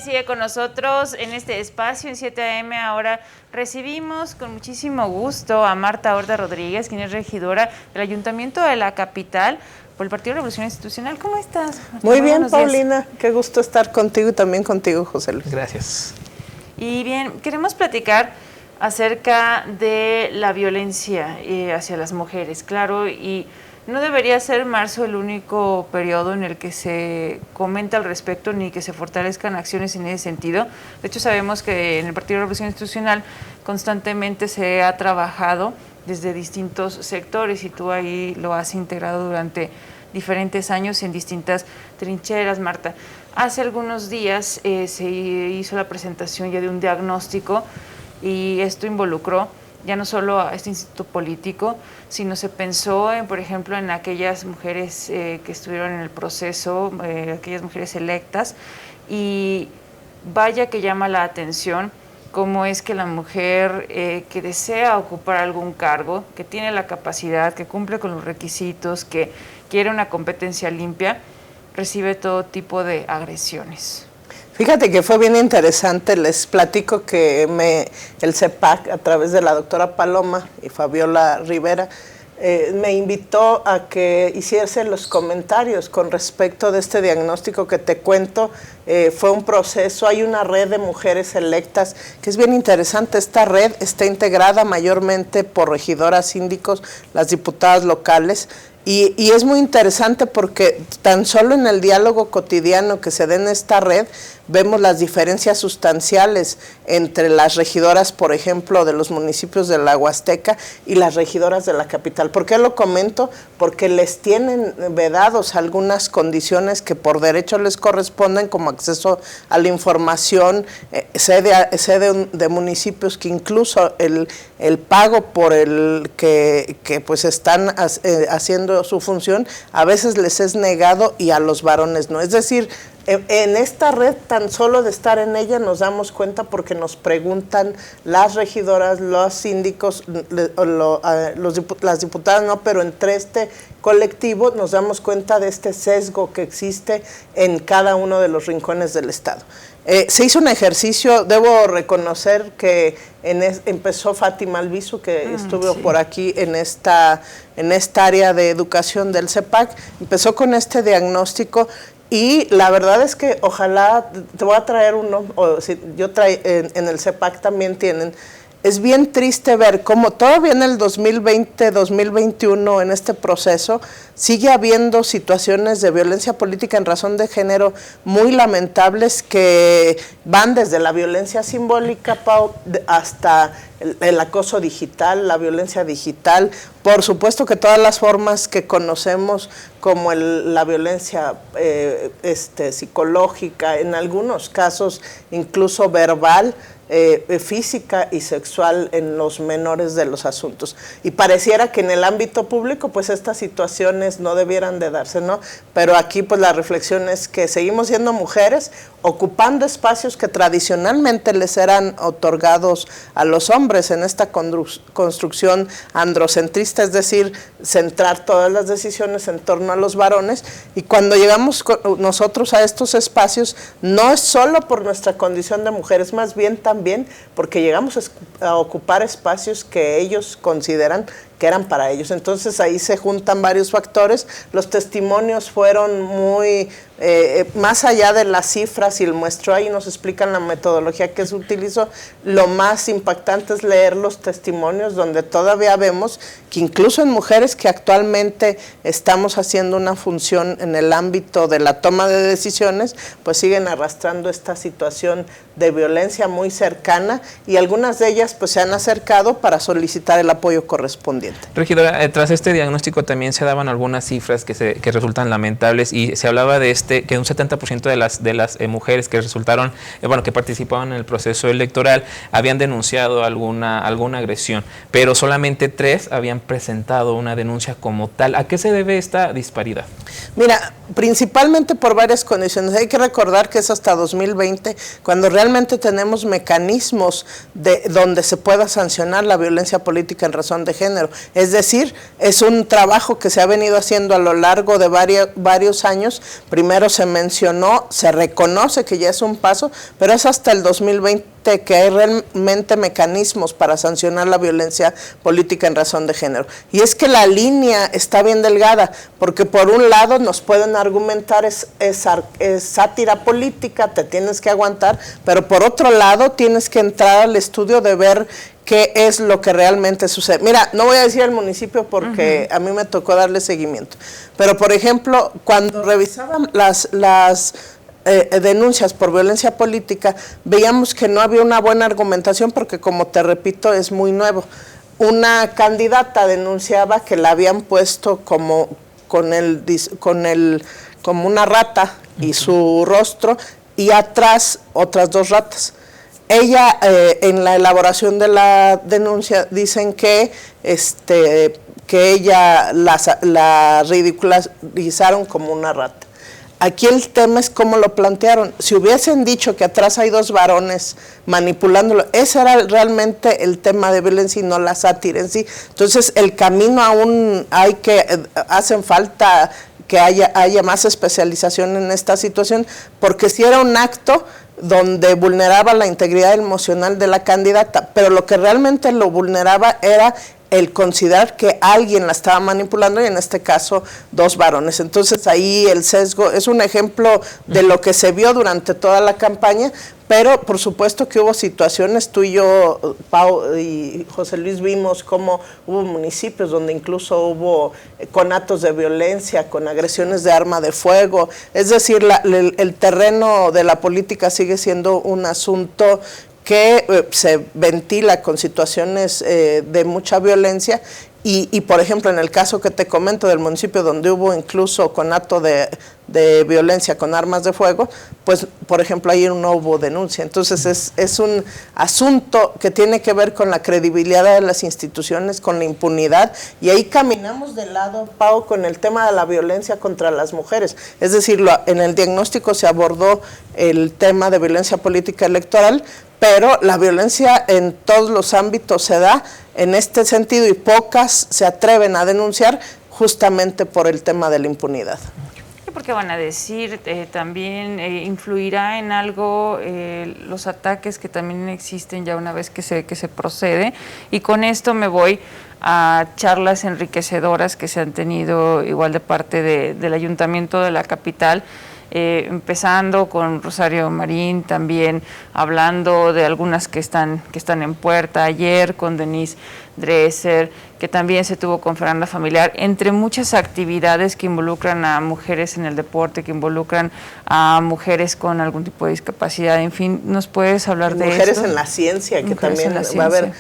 sigue con nosotros en este espacio en 7 AM. Ahora recibimos con muchísimo gusto a Marta Horta Rodríguez, quien es regidora del Ayuntamiento de la Capital por el Partido Revolución Institucional. ¿Cómo estás, Marta? Muy bien, Paulina. Qué gusto estar contigo y también contigo, José Luis. Gracias. Y bien, queremos platicar acerca de la violencia hacia las mujeres, claro, y no debería ser marzo el único periodo en el que se comenta al respecto ni que se fortalezcan acciones en ese sentido. De hecho, sabemos que en el Partido de Revolución Institucional constantemente se ha trabajado desde distintos sectores y tú ahí lo has integrado durante diferentes años en distintas trincheras, Marta. Hace algunos días se hizo la presentación ya de un diagnóstico y esto involucró ya no solo a este instituto político, sino se pensó, por ejemplo, en aquellas mujeres que estuvieron en el proceso, aquellas mujeres electas, y vaya que llama la atención cómo es que la mujer que desea ocupar algún cargo, que tiene la capacidad, que cumple con los requisitos, que quiere una competencia limpia, recibe todo tipo de agresiones. Fíjate que fue bien interesante, les platico que el CEPAC, a través de la doctora Paloma y Fabiola Rivera, me invitó a que hiciese los comentarios con respecto de este diagnóstico que te cuento. Fue un proceso, hay una red de mujeres electas que es bien interesante. Esta red está integrada mayormente por regidoras, síndicos, las diputadas locales. Y es muy interesante porque tan solo en el diálogo cotidiano que se da en esta red vemos las diferencias sustanciales entre las regidoras, por ejemplo, de los municipios de la Huasteca y las regidoras de la capital. ¿Por qué lo comento? Porque les tienen vedados algunas condiciones que por derecho les corresponden, como acceso a la información, sede de municipios que incluso el pago por el que pues están haciendo su función, a veces les es negado y a los varones no. Es decir, en esta red, tan solo de estar en ella, nos damos cuenta porque nos preguntan las regidoras, los síndicos, las diputadas no, pero entre este colectivo nos damos cuenta de este sesgo que existe en cada uno de los rincones del Estado. Se hizo un ejercicio, debo reconocer que empezó Fátima Albizu, que estuvo por aquí en esta área de educación del CEPAC, empezó con este diagnóstico. Y la verdad es que ojalá, te voy a traer uno, o si yo en el CEPAC también tienen. Es bien triste ver cómo todavía en el 2020, 2021, en este proceso, sigue habiendo situaciones de violencia política en razón de género muy lamentables que van desde la violencia simbólica, Pau, hasta el acoso digital, la violencia digital. Por supuesto que todas las formas que conocemos como la violencia psicológica, en algunos casos incluso verbal, física y sexual en los menores de los asuntos. Y pareciera que en el ámbito público pues estas situaciones no debieran de darse, ¿no? Pero aquí pues la reflexión es que seguimos siendo mujeres ocupando espacios que tradicionalmente les eran otorgados a los hombres en esta construcción androcentrista, es decir, centrar todas las decisiones en torno a los varones. Y cuando llegamos nosotros a estos espacios, no es solo por nuestra condición de mujeres, más bien también porque llegamos a ocupar espacios que ellos consideran que eran para ellos. Entonces ahí se juntan varios factores. Los testimonios fueron muy, más allá de las cifras y el muestreo, ahí nos explican la metodología que se utilizó. Lo más impactante es leer los testimonios donde todavía vemos que incluso en mujeres que actualmente estamos haciendo una función en el ámbito de la toma de decisiones, pues siguen arrastrando esta situación de violencia muy cercana y algunas de ellas pues se han acercado para solicitar el apoyo correspondiente. Regidora, tras este diagnóstico también se daban algunas cifras que resultan lamentables y se hablaba de que un 70% de las mujeres que resultaron, que participaban en el proceso electoral habían denunciado alguna agresión, pero solamente 3 habían presentado una denuncia como tal. ¿A qué se debe esta disparidad? Mira, principalmente por varias condiciones. Hay que recordar que es hasta 2020 cuando realmente tenemos mecanismos donde se pueda sancionar la violencia política en razón de género. Es decir, es un trabajo que se ha venido haciendo a lo largo de varios años. Primero se mencionó, se reconoce que ya es un paso, pero es hasta el 2020 que hay realmente mecanismos para sancionar la violencia política en razón de género. Y es que la línea está bien delgada, porque por un lado nos pueden argumentar es sátira política, te tienes que aguantar, pero por otro lado tienes que entrar al estudio de ver qué es lo que realmente sucede. Mira, no voy a decir el municipio porque a mí me tocó darle seguimiento, pero por ejemplo, cuando revisaban las denuncias por violencia política, veíamos que no había una buena argumentación porque, como te repito, es muy nuevo. Una candidata denunciaba que la habían puesto como una rata y su rostro, y atrás otras 2 ratas. Ella, en la elaboración de la denuncia, dicen que ella la ridiculizaron como una rata. Aquí el tema es cómo lo plantearon. Si hubiesen dicho que atrás hay 2 varones manipulándolo, ese era realmente el tema de violencia y no la sátira en sí. Entonces, el camino aún hacen falta que haya más especialización en esta situación, porque si era un acto donde vulneraba la integridad emocional de la candidata, pero lo que realmente lo vulneraba era el considerar que alguien la estaba manipulando, y en este caso 2 varones. Entonces ahí el sesgo es un ejemplo de lo que se vio durante toda la campaña, pero por supuesto que hubo situaciones, tú y yo, Pau y José Luis, vimos cómo hubo municipios donde incluso hubo conatos de violencia, con agresiones de arma de fuego. Es decir, el terreno de la política sigue siendo un asunto que se ventila con situaciones de mucha violencia y, por ejemplo, en el caso que te comento del municipio donde hubo incluso conato de violencia con armas de fuego, pues, por ejemplo, ahí no hubo denuncia. Entonces, es un asunto que tiene que ver con la credibilidad de las instituciones, con la impunidad, y ahí caminamos de lado, Pau, con el tema de la violencia contra las mujeres. Es decir, en el diagnóstico se abordó el tema de violencia política electoral, pero la violencia en todos los ámbitos se da en este sentido y pocas se atreven a denunciar justamente por el tema de la impunidad. Porque van a decir, también influirá en algo los ataques que también existen ya una vez que se procede, y con esto me voy a charlas enriquecedoras que se han tenido igual de parte del Ayuntamiento de la capital, empezando con Rosario Marín, también hablando de algunas que están en puerta, ayer con Denise Dresser, que también se tuvo con Fernanda Familiar, entre muchas actividades que involucran a mujeres en el deporte, que involucran a mujeres con algún tipo de discapacidad. En fin, ¿nos puedes hablar de mujeres esto? En la ciencia, que también va a haber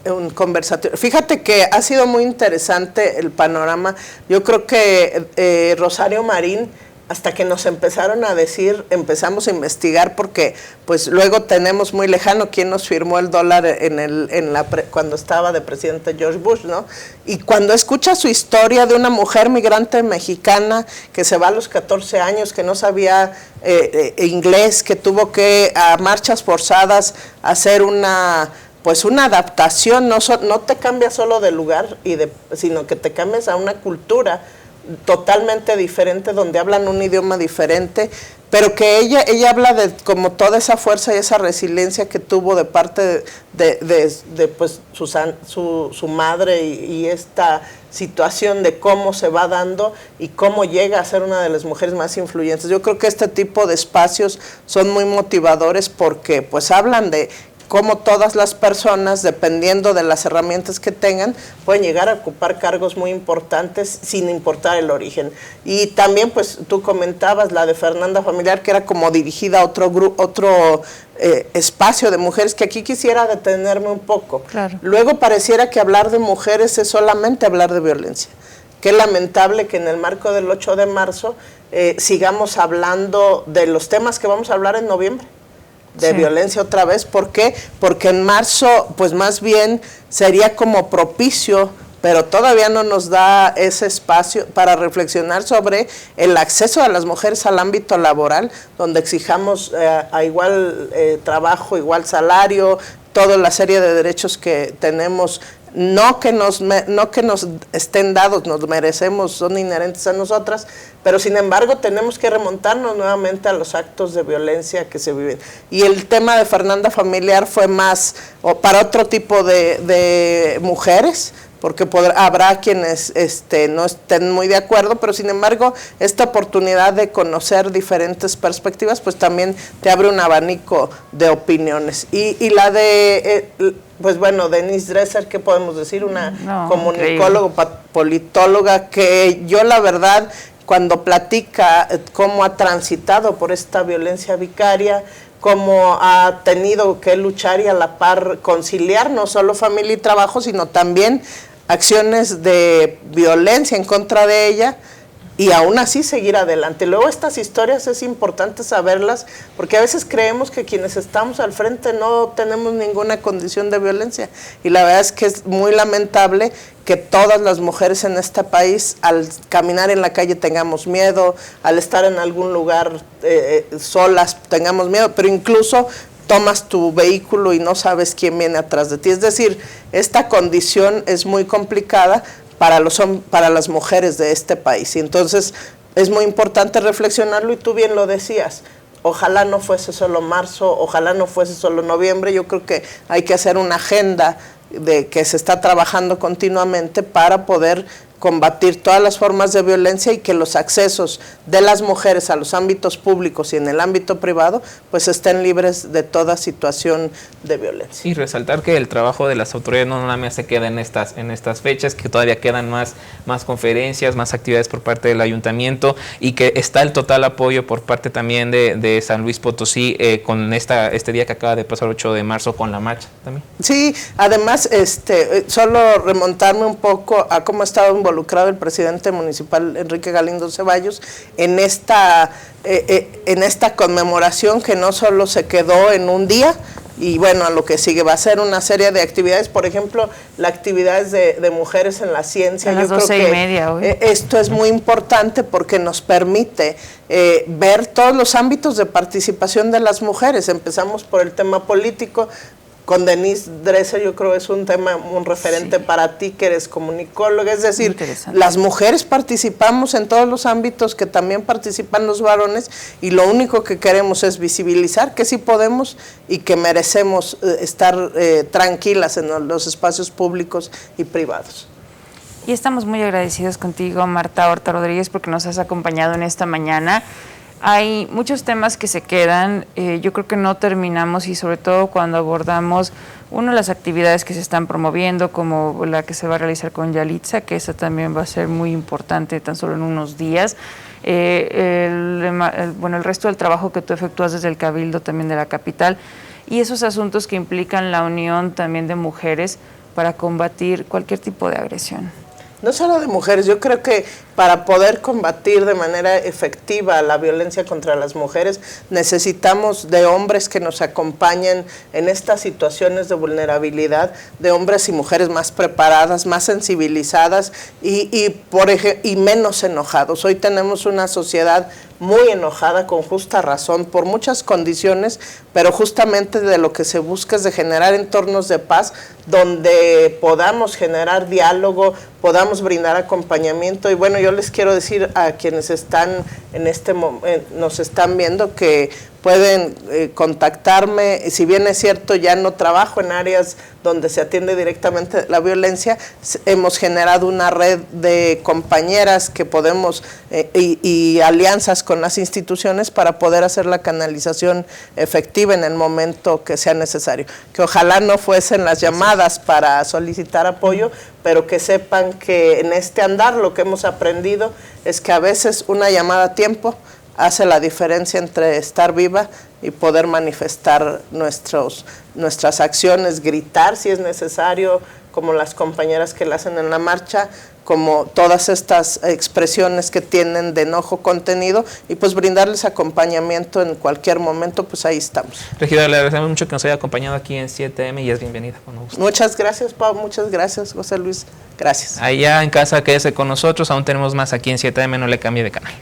un conversatorio. Fíjate que ha sido muy interesante el panorama. Yo creo que Rosario Marín, hasta que nos empezaron a decir, empezamos a investigar, porque pues luego tenemos muy lejano quién nos firmó el dólar cuando estaba de presidente George Bush, ¿no? Y cuando escucha su historia de una mujer migrante mexicana que se va a los 14 años, que no sabía inglés, que tuvo que a marchas forzadas hacer una adaptación, no te cambias solo de lugar, sino que te cambias a una cultura totalmente diferente, donde hablan un idioma diferente, pero que ella habla de como toda esa fuerza y esa resiliencia que tuvo de parte de pues su madre y esta situación de cómo se va dando y cómo llega a ser una de las mujeres más influyentes. Yo creo que este tipo de espacios son muy motivadores, porque pues hablan de cómo todas las personas, dependiendo de las herramientas que tengan, pueden llegar a ocupar cargos muy importantes sin importar el origen. Y también, pues, tú comentabas la de Fernanda Familiar, que era como dirigida a otro espacio de mujeres, que aquí quisiera detenerme un poco. Claro. Luego pareciera que hablar de mujeres es solamente hablar de violencia. Qué lamentable que en el marco del 8 de marzo sigamos hablando de los temas que vamos a hablar en noviembre. De violencia otra vez. ¿Por qué? Porque en marzo, pues más bien sería como propicio pero todavía no nos da ese espacio para reflexionar sobre el acceso de las mujeres al ámbito laboral, donde exijamos a igual trabajo, igual salario, toda la serie de derechos que tenemos, no que nos estén dados, nos merecemos, son inherentes a nosotras, pero sin embargo tenemos que remontarnos nuevamente a los actos de violencia que se viven. Y el tema de Fernanda Familiar fue más para otro tipo de mujeres, porque habrá quienes no estén muy de acuerdo, pero sin embargo esta oportunidad de conocer diferentes perspectivas pues también te abre un abanico de opiniones. Y la de, pues bueno, Denise Dresser, ¿qué podemos decir? Una comunicóloga, politóloga, que yo la verdad cuando platica cómo ha transitado por esta violencia vicaria, cómo ha tenido que luchar y a la par conciliar no solo familia y trabajo, sino también acciones de violencia en contra de ella y aún así seguir adelante. Luego estas historias es importante saberlas porque a veces creemos que quienes estamos al frente no tenemos ninguna condición de violencia y la verdad es que es muy lamentable que todas las mujeres en este país al caminar en la calle tengamos miedo, al estar en algún lugar solas tengamos miedo, pero incluso tomas tu vehículo y no sabes quién viene atrás de ti. Es decir, esta condición es muy complicada para las mujeres de este país. Y entonces es muy importante reflexionarlo y tú bien lo decías. Ojalá no fuese solo marzo, ojalá no fuese solo noviembre. Yo creo que hay que hacer una agenda de que se está trabajando continuamente para poder combatir todas las formas de violencia y que los accesos de las mujeres a los ámbitos públicos y en el ámbito privado pues estén libres de toda situación de violencia. Y resaltar que el trabajo de las autoridades no nada más se queda en estas fechas, que todavía quedan más conferencias, más actividades por parte del ayuntamiento y que está el total apoyo por parte también de San Luis Potosí con este día que acaba de pasar 8 de marzo con la marcha también. Sí, además solo remontarme un poco a cómo ha estado involucrado el presidente municipal Enrique Galindo Ceballos en esta conmemoración que no solo se quedó en un día y bueno, a lo que sigue va a ser una serie de actividades, por ejemplo, las actividades de mujeres en la ciencia. A las 12:30 hoy. Esto es muy importante porque nos permite ver todos los ámbitos de participación de las mujeres. Empezamos por el tema político. Con Denise Dresser yo creo que es un tema, un referente para ti que eres comunicóloga, es decir, las mujeres participamos en todos los ámbitos que también participan los varones y lo único que queremos es visibilizar que sí podemos y que merecemos estar tranquilas en los espacios públicos y privados. Y estamos muy agradecidos contigo, Marta Horta Rodríguez, porque nos has acompañado en esta mañana. Hay muchos temas que se quedan, yo creo que no terminamos y sobre todo cuando abordamos las actividades que se están promoviendo, como la que se va a realizar con Yalitza, que esa también va a ser muy importante tan solo en unos días. El resto del trabajo que tú efectúas desde el Cabildo también de la capital y esos asuntos que implican la unión también de mujeres para combatir cualquier tipo de agresión. No solo de mujeres, yo creo que para poder combatir de manera efectiva la violencia contra las mujeres necesitamos de hombres que nos acompañen en estas situaciones de vulnerabilidad, de hombres y mujeres más preparadas, más sensibilizadas y menos enojados. Hoy tenemos una sociedad muy enojada con justa razón por muchas condiciones, pero justamente de lo que se busca es de generar entornos de paz donde podamos generar diálogo, podamos brindar acompañamiento. Y bueno, yo les quiero decir a quienes están en este momento, nos están viendo, que pueden contactarme. Si bien es cierto, ya no trabajo en áreas donde se atiende directamente la violencia, hemos generado una red de compañeras que podemos y alianzas con las instituciones para poder hacer la canalización efectiva en el momento que sea necesario. Que ojalá no fuesen las llamadas para solicitar apoyo, pero que sepan que en este andar lo que hemos aprendido es que a veces una llamada a tiempo hace la diferencia entre estar viva y poder manifestar nuestras acciones, gritar si es necesario, como las compañeras que la hacen en la marcha, como todas estas expresiones que tienen de enojo contenido, y pues brindarles acompañamiento en cualquier momento, pues ahí estamos. Regidora, le agradecemos mucho que nos haya acompañado aquí en 7M y es bienvenida. Muchas gracias, Pau, muchas gracias, José Luis, gracias. Allá en casa quédese con nosotros, aún tenemos más aquí en 7M, no le cambie de canal.